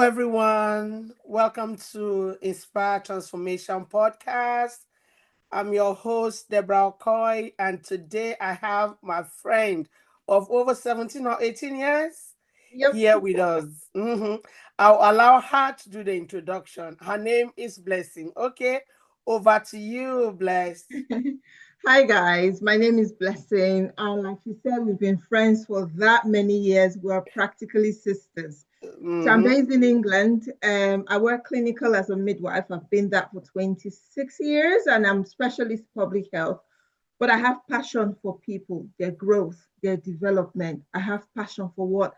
everyone. Welcome to Inspire Transformation Podcast. I'm your host, Deborah Okoy, and today I have my friend of over 17 or 18 years Yep. here with us. I'll allow her to do the introduction. Her name is Blessing. Okay, over to you, Bless. Hi guys, my name is Blessing, and like you said, we've been friends for that many years. We're practically sisters. So I'm Mm-hmm. based in England. I work clinical as a midwife. I've been that for 26 years, and I'm specialist public health. But I have passion for people, their growth, their development. I have passion for what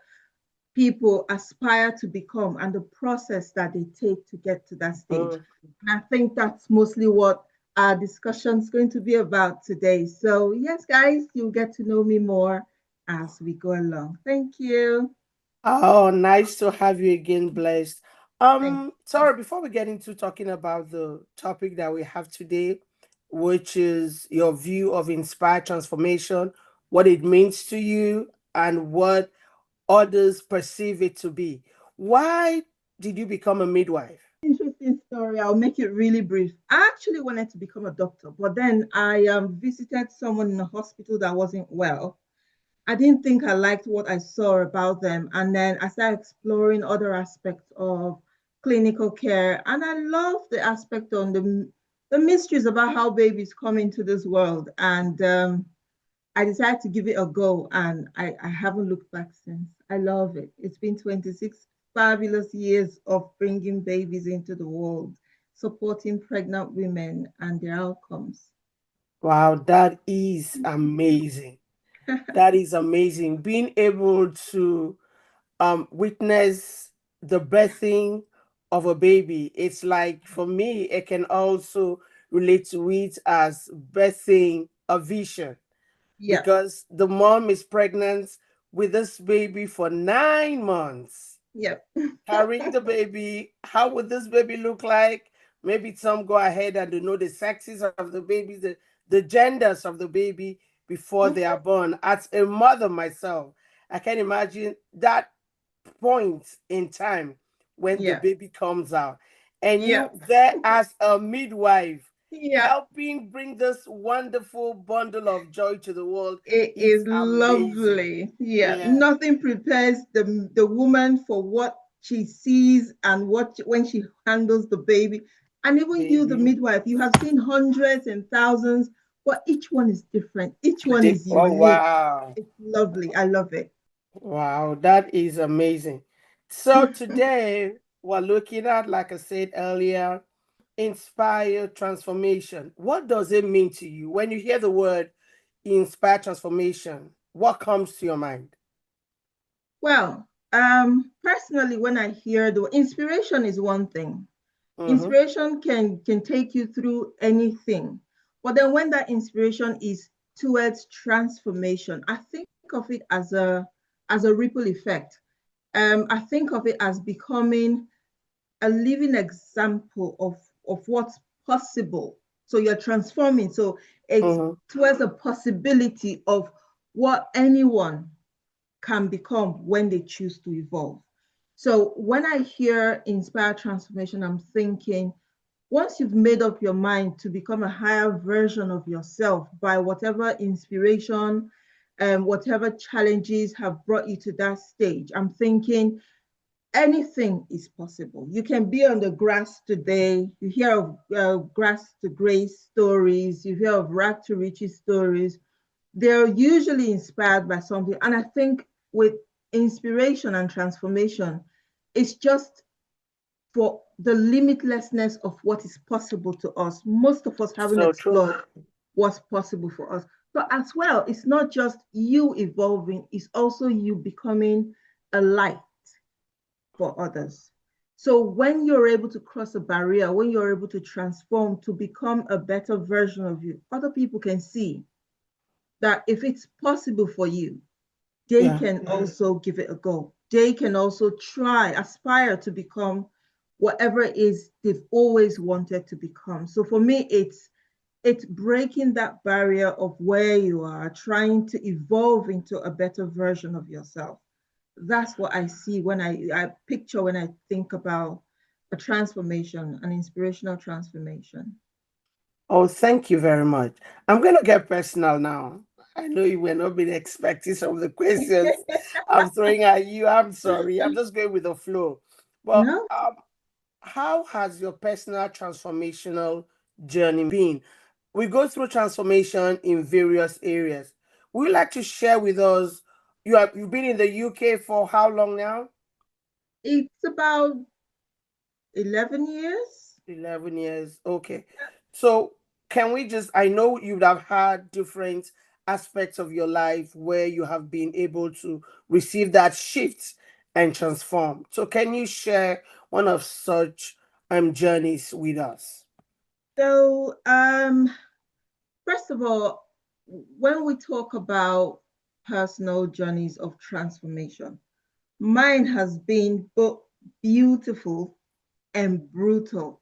people aspire to become and the process that they take to get to that stage. And I think that's mostly what our discussion is going to be about today. So, yes, guys, you'll get to know me more as we go along. Thank you. Oh, nice to have you again, Blessed. Thank Sorry, before we get into talking about the topic that we have today, which is your view of inspired transformation, what it means to you, and what others perceive it to be. Why did you become a midwife? Interesting story. I'll make it really brief. I actually wanted to become a doctor, but then I visited someone in a hospital that wasn't well. I didn't think I liked what I saw about them. And then I started exploring other aspects of clinical care. And I love the aspect on the mysteries about how babies come into this world. And I decided to give it a go. And I haven't looked back since. I love it. It's been 26 fabulous years of bringing babies into the world, supporting pregnant women and their outcomes. Wow, that is amazing. That is amazing. Being able to witness the birthing of a baby. It's like for me, it can also relate to it as birthing a vision Yeah, because the mom is pregnant with this baby for 9 months, yeah. carrying the baby. How would this baby look like? Maybe some go ahead and they know the sexes of the babies, the genders of the baby before they are born. As a mother myself, I can imagine that point in time when the Yeah, baby comes out. And yeah, you there as a midwife yeah. helping bring this wonderful bundle of joy to the world. It is It's amazing. lovely. Yeah, Yeah. nothing prepares the woman for what she sees and when she handles the baby. And even you, the Baby. midwife, you have seen hundreds and thousands, but each one is different. Each one is Oh, unique. wow. It's lovely. I love it. Wow, that is amazing. So today we're looking at, like I said earlier, inspire transformation. What does it mean to you when you hear the word inspire transformation? What comes to your mind? Well, personally, when I hear the inspiration is one thing. Mm-hmm. Inspiration can take you through anything. But then when that inspiration is towards transformation, I think of it as a ripple effect. I think of it as becoming a living example of what's possible. So you're transforming. So it's Mm-hmm. towards a possibility of what anyone can become when they choose to evolve. So when I hear inspired transformation, I'm thinking once you've made up your mind to become a higher version of yourself by whatever inspiration and whatever challenges have brought you to that stage, I'm thinking anything is possible. You can be on the grass today. You hear of grass to grace stories. You hear of rag to riches stories. They're usually inspired by something. And I think with inspiration and transformation, it's just for the limitlessness of what is possible to us. Most of us haven't So true. explored what's possible for us. But as well, it's not just you evolving, it's also you becoming a light for others. So when you're able to cross a barrier, when you're able to transform to become a better version of you, other people can see that if it's possible for you, they Yeah. can also give it a go. They can also try, aspire to become whatever it is they've always wanted to become. So for me, it's breaking that barrier of where you are, trying to evolve into a better version of yourself. that's what I see when I picture when I think about a transformation, an inspirational transformation. Oh, thank you very much. I'm going to get personal now. I know you were not been expecting some of the questions I'm throwing at you. I'm sorry. I'm just going with the flow. But No, how has your personal transformational journey been? We go through transformation in various areas. Would you like to share with us? You've been in the UK for how long now? it's about 11 years. 11 years. Okay. So, can we just, I know you would have had different aspects of your life where you have been able to receive that shift and transform. So, can you share one of such journeys with us? So, first of all, when we talk about personal journeys of transformation, mine has been both beautiful and brutal.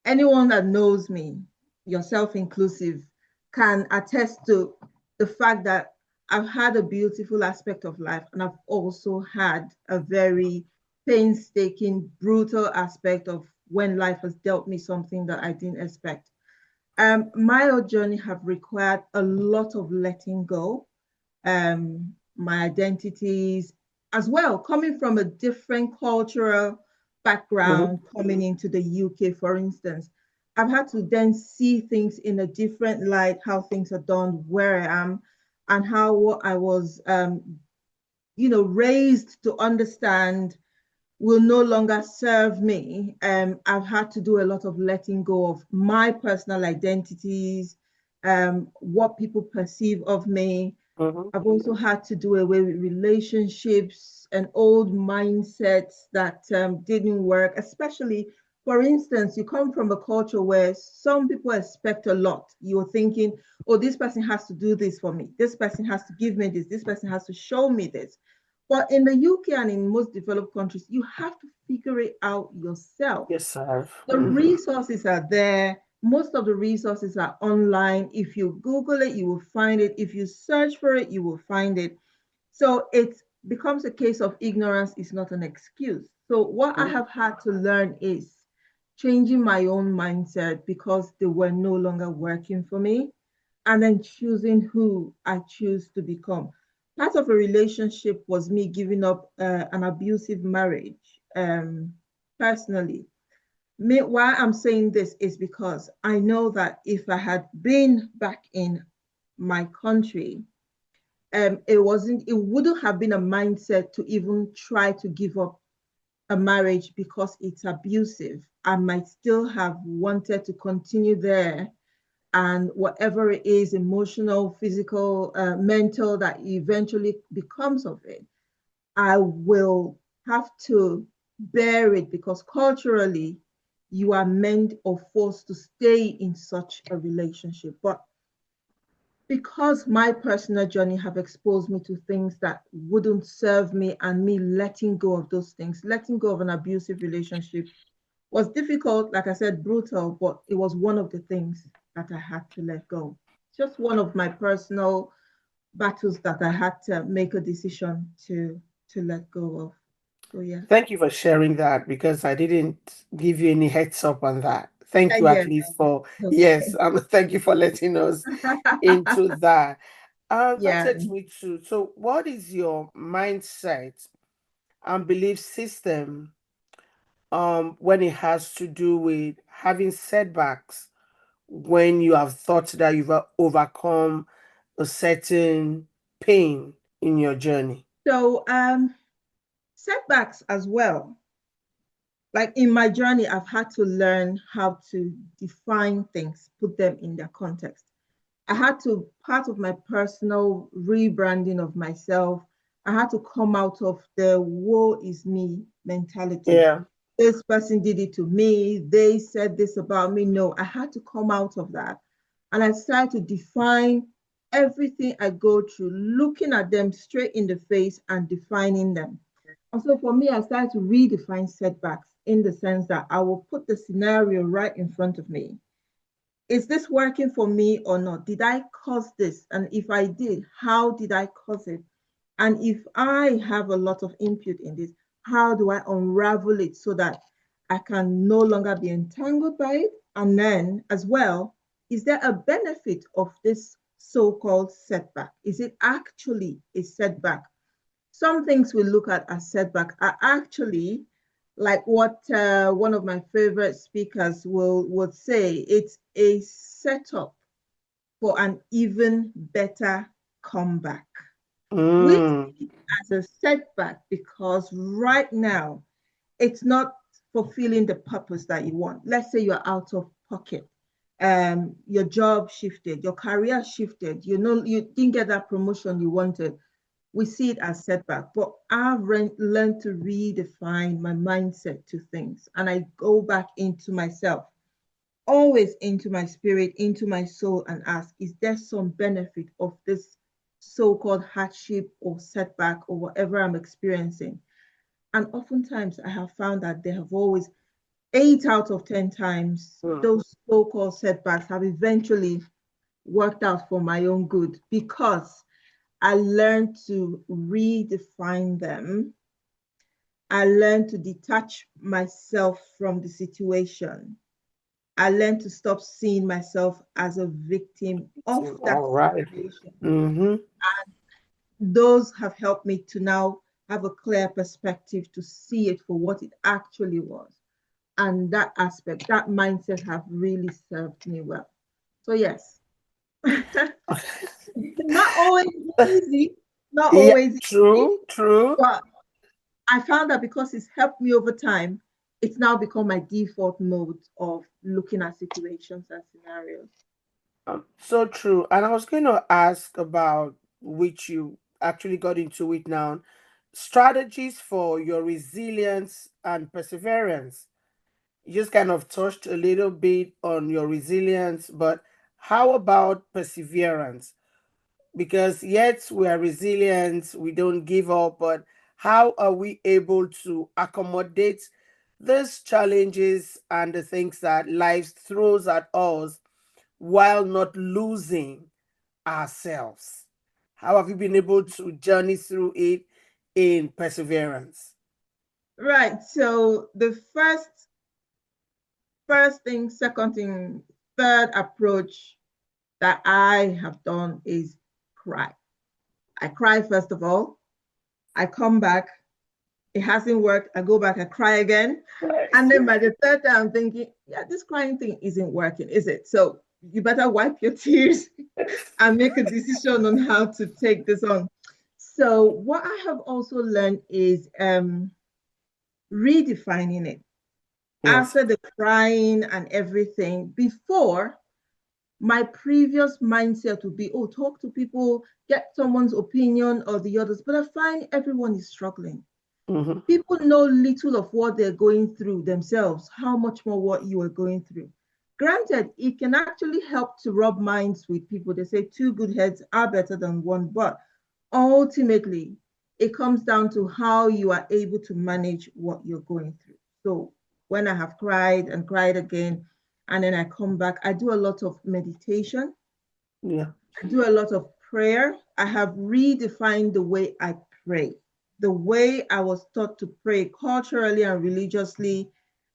Anyone that knows me, yourself inclusive, can attest to the fact that I've had a beautiful aspect of life and I've also had a very painstaking, brutal aspect of when life has dealt me something that I didn't expect. My own journey have required a lot of letting go, my identities, as well, coming from a different cultural Mhm. background, coming into the UK, for instance. I've had to then see things in a different light, how things are done, where I am, and how what I was, raised to understand will no longer serve me. I've had to do a lot of letting go of my personal identities, what people perceive of me. Mhm. I've also had to do away with relationships and old mindsets that didn't work, especially, for instance, you come from a culture where some people expect a lot. You're thinking, oh, this person has to do this for me. This person has to give me this. This person has to show me this. But in the UK and in most developed countries, you have to figure it out yourself. Yes, sir. The resources are there. Most of the resources are online. If you Google it, you will find it. If you search for it, you will find it. So it becomes a case of ignorance is not an excuse. So what I have had to learn is changing my own mindset because they were no longer working for me, and then choosing who I choose to become. Part of a relationship was me giving up an abusive marriage. Personally, why I'm saying this is because I know that if I had been back in my country, it wouldn't have been a mindset to even try to give up a marriage because it's abusive. I might still have wanted to continue there, and whatever it is, emotional, physical, mental, that eventually becomes of it, I will have to bear it because culturally you are meant or forced to stay in such a relationship. But because my personal journey have exposed me to things that wouldn't serve me, and me letting go of those things, letting go of an abusive relationship was difficult, like I said, brutal, but it was one of the things that I had to let go. Just one of my personal battles that I had to make a decision to let go of. So yeah. Thank you for sharing that because I didn't give you any heads up on that. Thank you at Yeah. least for, yes, Okay. thank you for letting us into that. That Yeah. takes me to, so what is your mindset and belief system when it has to do with having setbacks when you have thought that you've overcome a certain pain in your journey? So setbacks as well. Like in my journey, I've had to learn how to define things, put them in their context. I had to, part of my personal rebranding of myself, I had to come out of the woe is me mentality. Yeah. This person did it to me, they said this about me. No, I had to come out of that. And I started to define everything I go through, looking at them straight in the face and defining them. And so for me, I started to redefine setbacks in the sense that I will put the scenario right in front of me. Is this working for me or not? Did I cause this? And if I did, how did I cause it? And if I have a lot of input in this, how do I unravel it so that I can no longer be entangled by it? And then, as well, is there a benefit of this so called setback? Is it actually a setback? Some things we look at as setback are actually like what one of my favorite speakers would say, it's a setup for an even better comeback. We Mm. see it as a setback because right now it's not fulfilling the purpose that you want. Let's say you're out of pocket, your job shifted, your career shifted, you didn't get that promotion you wanted. We see it as setback, but I've learned to redefine my mindset to things, and I go back into myself, always into my spirit, into my soul, and ask, is there some benefit of this so-called hardship or setback or whatever I'm experiencing? And oftentimes I have found that there have always 8 out of 10 times Mm. those so-called setbacks have eventually worked out for my own good because I learned to redefine them. I learned to detach myself from the situation. I learned to stop seeing myself as a victim of that All right. situation. Mm-hmm. Those have helped me to now have a clear perspective to see it for what it actually was. And that aspect, that mindset have really served me well. So yes, not always easy, not Yeah, always easy, true, true. but I found that because it's helped me over time, it's now become my default mode of looking at situations and scenarios. So true. And I was going to ask about which you actually got into it now. Strategies for your resilience and perseverance. You just kind of touched a little bit on your resilience, but how about perseverance? Because yet we are resilient, we don't give up, but how are we able to accommodate these challenges and the things that life throws at us while not losing ourselves? How have you been able to journey through it in perseverance? Right. So the first thing, second thing, third approach that I have done is cry. I cry first of all. I come back. It hasn't worked. I go back. I cry again. And then by the third time, I'm thinking, yeah, this crying thing isn't working, is it? So you better wipe your tears and make a decision on how to take this on. So what I have also learned is redefining it. Yes. After the crying and everything, before my previous mindset would be, oh, talk to people, get someone's opinion or the others. But I find everyone is struggling. Mm-hmm. People know little of what they're going through themselves, how much more what you are going through. Granted, it can actually help to rub minds with people. They say two good heads are better than one, but ultimately, it comes down to how you are able to manage what you're going through. So, when I have cried and cried again, and then I come back, I do a lot of meditation, Yeah. I do a lot of prayer. I have redefined the way I pray. The way I was taught to pray culturally and religiously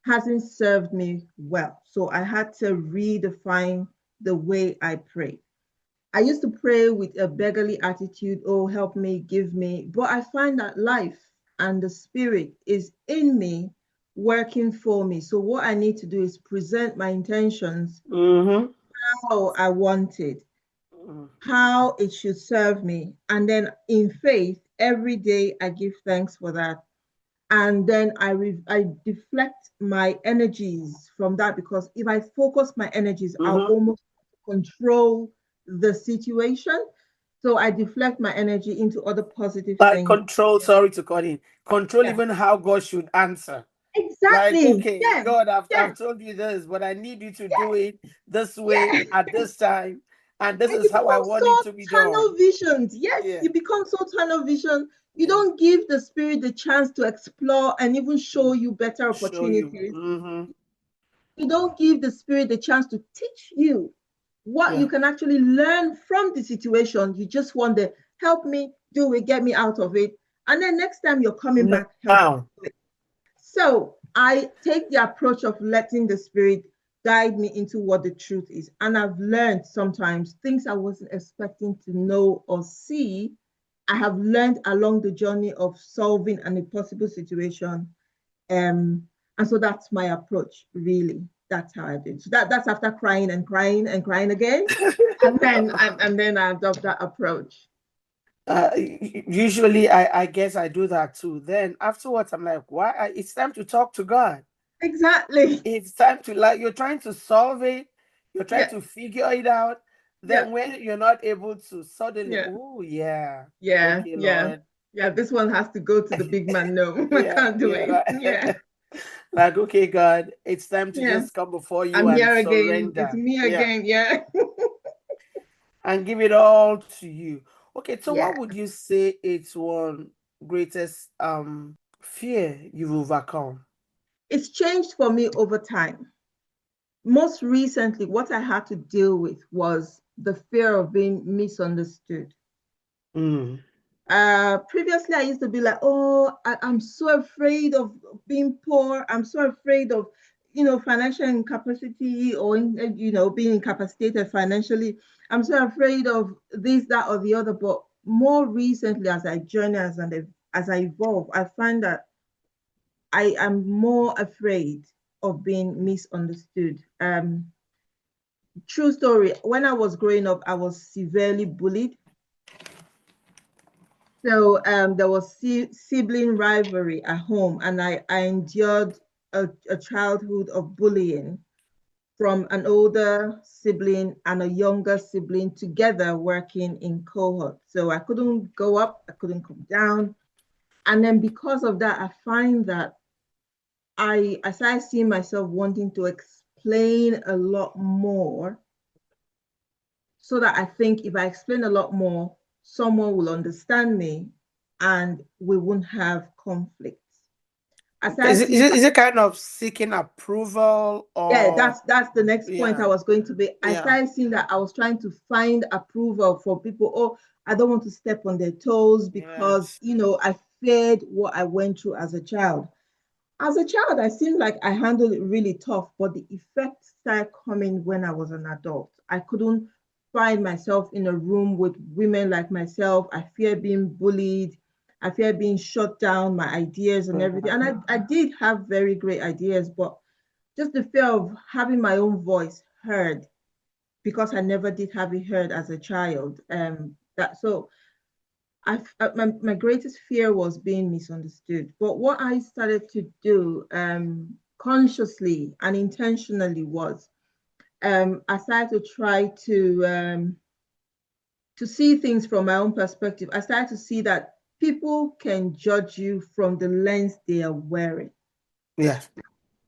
hasn't served me well. So I had to redefine the way I pray. I used to pray with a beggarly attitude, oh, help me, give me. But I find that life and the spirit is in me working for me. So what I need to do is present my intentions Mm-hmm. how I want it, how it should serve me. And then in faith, every day I give thanks for that. And then I deflect my energies from that because if I focus my energies, I'll Mm-hmm. almost control the situation. So I deflect my energy into other positive Like things. control, sorry to cut in, control Yeah, even how God should answer. Like, exactly. okay, Yeah, God, I've yeah, told you this, but I need you to do yeah, it this way yeah. at this time, and this And is you how I become want it so to be tunnel done. visioned. Yes, Yeah, you become so tunnel vision. You yeah. don't give the spirit the chance to explore and even show Mm. you better Show you. opportunities. Mm-hmm. You don't give the spirit the chance to teach you what you Yeah. can actually learn from the situation. You just want the help me, do it, get me out of it. And then next time you're coming back, help me Now, do it. So I take the approach of letting the spirit guide me into what the truth is. And I've learned sometimes things I wasn't expecting to know or see. I have learned along the journey of solving an impossible situation. And so that's my approach, really. That's how I do it. So that's after crying and crying and crying again. And then I adopt that approach. usually I guess I do that too. Then afterwards, I'm like, why? It's time to talk to God. Exactly. It's time to, like, you're trying to solve it, you're trying Yeah. to figure it out. Yeah. Then when you're not able to, suddenly, Yeah. oh yeah, Yeah. okay, Yeah. Lord. Yeah. This one has to go to the big man. No, I Yeah, can't do yeah, it. Yeah. like, like, okay, God, it's time to Yeah. just come before you I'm and here again. It's surrender. me Yeah, again. Yeah. and give it all to you. Okay, so what Yeah. would you say it's one greatest fear you've overcome? It's changed for me over time. Most recently, what I had to deal with was the fear of being misunderstood. Mm. Previously, I used to be like, oh, I'm so afraid of being poor. I'm so afraid of, financial incapacity or, being incapacitated financially. I'm so afraid of this, that, or the other. But more recently, as I journey, as I evolve, I find that I am more afraid of being misunderstood. True story. When I was growing up, I was severely bullied. So there was sibling rivalry at home, and I endured a childhood of bullying from an older sibling and a younger sibling together working in cohort. So I couldn't go up, I couldn't come down. And then because of that, I find that I started seeing myself wanting to explain a lot more so that I think if I explain a lot more, someone will understand me and we won't have conflicts. I Okay, started seeing, is it kind of seeking approval yeah, or that's the next point I yeah, was going to be. I yeah, started seeing that I was trying to find approval for people. Oh, I don't want to step on their toes because, yes. I feared what I went through as a child. As a child, I seemed like I handled it really tough, but the effects started coming when I was an adult. I couldn't find myself in a room with women like myself. I fear being bullied. I fear being shut down, my ideas and everything. And I did have very great ideas, but just the fear of having my own voice heard because I never did have it heard as a child. My greatest fear was being misunderstood. But what I started to do consciously and intentionally was I started to try to see things from my own perspective. I started to see that people can judge you from the lens they are wearing. Yeah.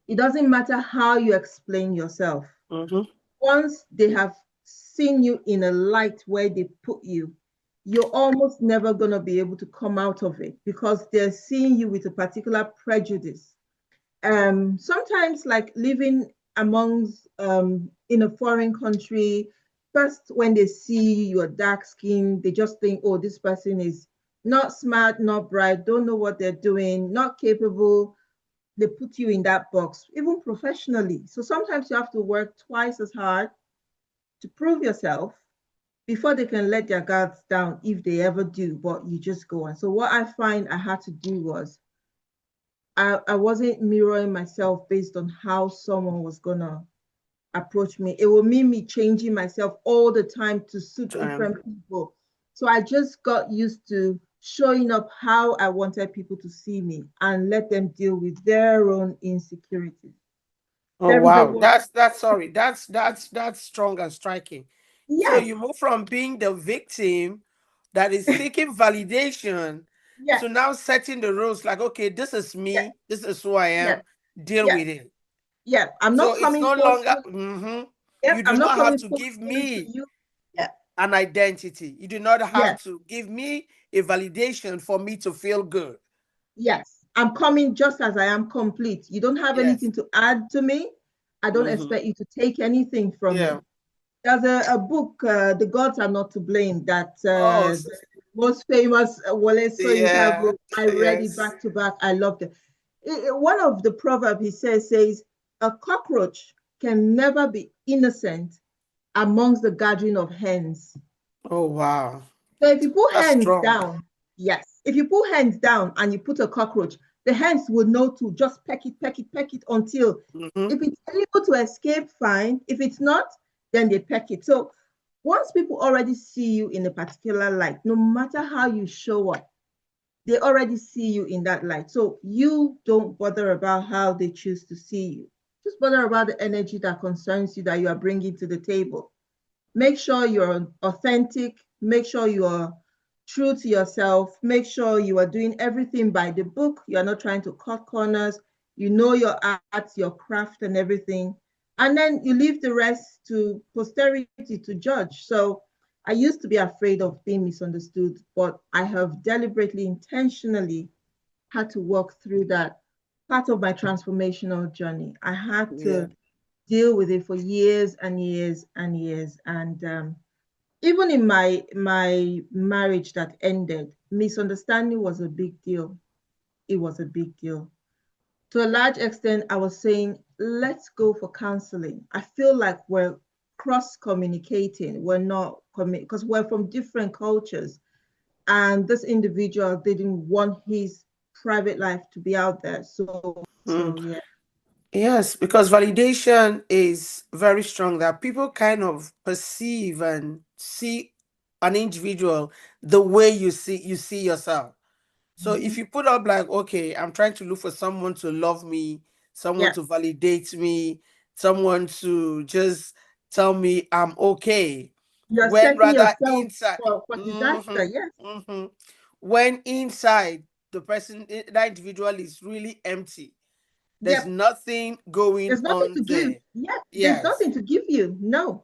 It doesn't matter how you explain yourself. Mm-hmm. Once they have seen you in a light where they put you, you're almost never going to be able to come out of it because they're seeing you with a particular prejudice. Sometimes, like living amongst in a foreign country, first when they see your dark skin, they just think, oh, this person is not smart, not bright, don't know what they're doing, not capable. They put you in that box, even professionally. So sometimes you have to work twice as hard to prove yourself before they can let their guards down if they ever do, but you just go on. So what I find I had to do was I wasn't mirroring myself based on how someone was gonna approach me. It will mean me changing myself all the time to suit Um, different people. So I just got used to showing up how I wanted people to see me and let them deal with their own insecurities. oh There is a wow, word. that's sorry, that's strong and striking. So Yes, you move from being the victim that is seeking validation yes, to now setting the rules like, okay, this is yes, me, this is who I yes, am, deal yes, with it. yes. I'm So not it's coming no longer, forceful. you Yep, do I'm not not have coming to give forcefully to me you. Yeah, an identity. You do not have yes, to give me a validation for me to feel good. yes. I'm coming just as I am complete. You don't have Yes. anything to add to me. I don't Mm-hmm. expect you to take anything from Yeah. me. There's a book, The Gods Are Not to Blame, that Oh, most famous Wole Soyinka Yeah. book. I read it Yes. back to back. I loved it. One of the proverb he says, a cockroach can never be innocent amongst the gathering of hens. Oh, wow. So if you put That's hands strong. down, yes, if you put hands down and you put a cockroach, the hens will know to just peck it until Mm-hmm. if it's able to escape, fine. If it's not, then they peck it. So once people already see you in a particular light, no matter how you show up, they already see you in that light. So you don't bother about how they choose to see you. Just bother about the energy that concerns you that you are bringing to the table. Make sure you're authentic, make sure you are true to yourself, make sure you are doing everything by the book, you're not trying to cut corners, you know your art, your craft, and everything. And then you leave the rest to posterity to judge. So I used to be afraid of being misunderstood, but I have deliberately, intentionally had to work through that part of my transformational journey. I had Yeah. to deal with it for years and years and years. And even in my marriage that ended, misunderstanding was a big deal. It was a big deal. To a large extent, I was saying, let's go for counseling. I feel like we're cross communicating. We're not because we're from different cultures. And this individual didn't want his private life to be out there. Mm. So yeah. Yes, because validation is very strong that people kind of perceive and see an individual the way you see yourself. So if Mhm. you put up like, okay, I'm trying to look for someone to love me, someone to Yes. validate me, someone to just tell me I'm okay, You're when setting rather yourself inside, for disaster. hmm Yes. hmm when inside the person, that individual is really empty. There's Yep. nothing going There's nothing on to give. there. Yeah. There's Yes. nothing to give you. No.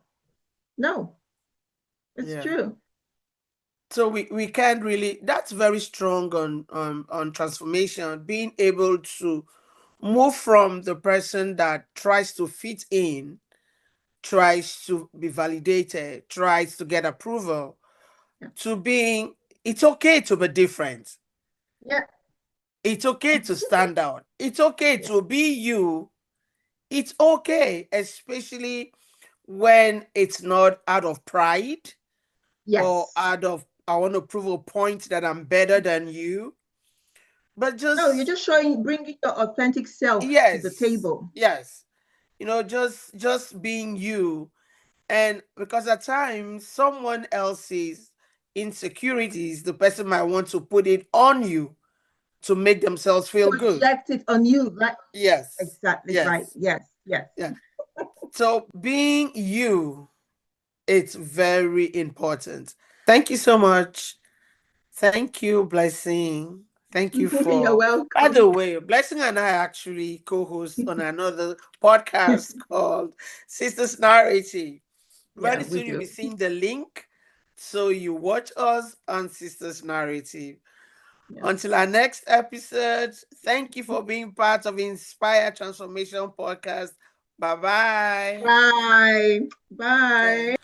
No. It's Yeah. true. So we can't really, that's very strong on transformation, being able to move from the person that tries to fit in, tries to be validated, tries to get approval, Yeah. to being, it's okay to be different. Yeah. It's okay to stand out. It's okay Yeah. to be you. It's okay, especially when it's not out of pride or Yes. out of, I want to prove a point that I'm better than you, but No, you're just, just bringing your authentic self to the yes, table. yes, just being you. And because at times someone else's insecurities, the person might want to put it on you to make themselves feel good. Project it on you. Right. Yes, Exactly right. yes, Yes. Yes. yeah. So being you, it's very important. Thank you so much. Thank you, Blessing. Thank you You're for, by welcome. the way, Blessing and I actually co-host on another podcast called Sisters Narrative. Yeah, Very we soon you'll do. be seeing the link. So you watch us on Sisters Narrative. Yeah. Until our next episode, thank you for being part of Inspire Transformation Podcast. Bye bye. Bye. Bye. Okay.